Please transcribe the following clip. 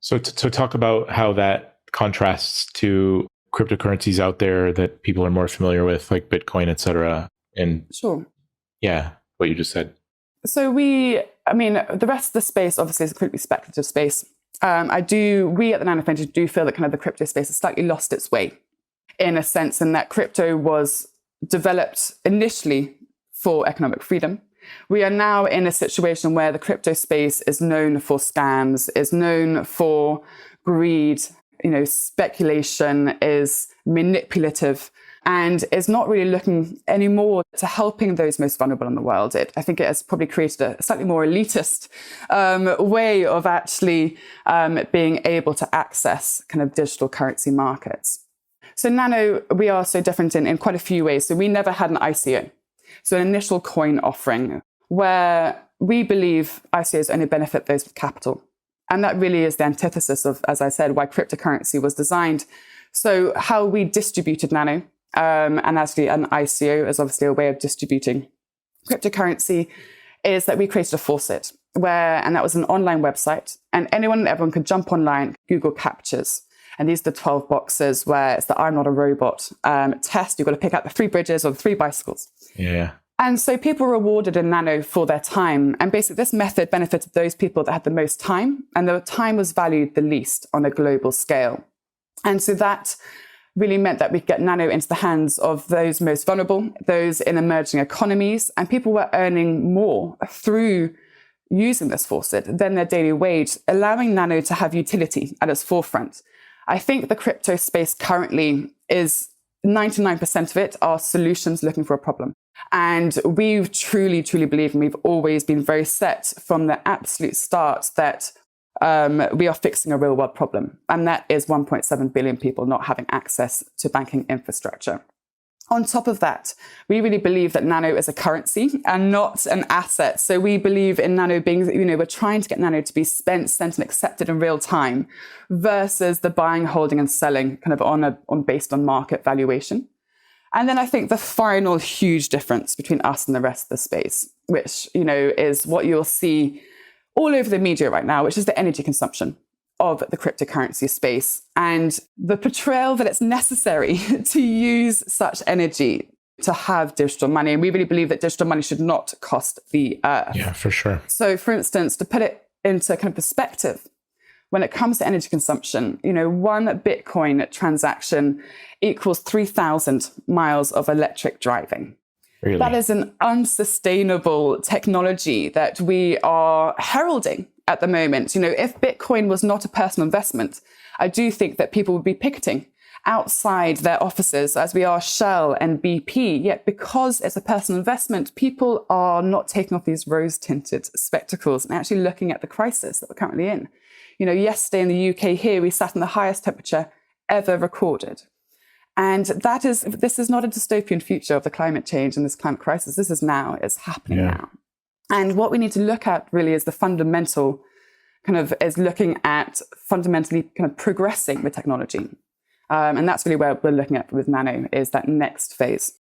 So to talk about how that contrasts to cryptocurrencies out there that people are more familiar with, like Bitcoin, et cetera. And sure. Yeah, what you just said. So the rest of the space obviously is a completely speculative space. We at the Nano Foundation do feel that kind of the crypto space has slightly lost its way in a sense, in that crypto was developed initially for economic freedom. We are now in a situation where the crypto space is known for scams, is known for greed, speculation, is manipulative, and is not really looking anymore to helping those most vulnerable in the world. I think it has probably created a slightly more elitist way of actually being able to access kind of digital currency markets. So Nano, we are so different in quite a few ways. So we never had an ICO, so an initial coin offering, where we believe ICOs only benefit those with capital. And that really is the antithesis of, as I said, why cryptocurrency was designed. So how we distributed Nano, and actually an ICO is obviously a way of distributing cryptocurrency, is that we created a faucet and that was an online website, and everyone could jump online, Google captures. And these are the 12 boxes where it's the I'm not a robot test. You've got to pick out the 3 bridges or the 3 bicycles. Yeah. And so people were rewarded in Nano for their time. And basically this method benefited those people that had the most time, and the time was valued the least on a global scale. And so that really meant that we could get Nano into the hands of those most vulnerable, those in emerging economies, and people were earning more through using this faucet than their daily wage, allowing Nano to have utility at its forefront. I think the crypto space currently is 99% of it are solutions looking for a problem. And we truly, truly believe, and we've always been very set from the absolute start, that we are fixing a real world problem. And that is 1.7 billion people not having access to banking infrastructure. On top of that, we really believe that Nano is a currency and not an asset. So we believe in Nano being, we're trying to get Nano to be spent, sent, and accepted in real time versus the buying, holding, and selling kind of based on market valuation. And then I think the final huge difference between us and the rest of the space, which, is what you'll see all over the media right now, which is the energy consumption of the cryptocurrency space and the portrayal that it's necessary to use such energy to have digital money. And we really believe that digital money should not cost the earth. Yeah, for sure. So for instance, to put it into kind of perspective, when it comes to energy consumption, one Bitcoin transaction equals 3,000 miles of electric driving. Really? That is an unsustainable technology that we are heralding at the moment. If Bitcoin was not a personal investment, I do think that people would be picketing outside their offices, as we are Shell and BP. Yet because it's a personal investment, people are not taking off these rose-tinted spectacles and actually looking at the crisis that we're currently in. Yesterday in the UK here, we sat in the highest temperature ever recorded. And this is not a dystopian future of the climate change and this climate crisis. This is now, it's happening now. And what we need to look at really is fundamentally kind of progressing with technology. And that's really where we're looking at with Nano, is that next phase.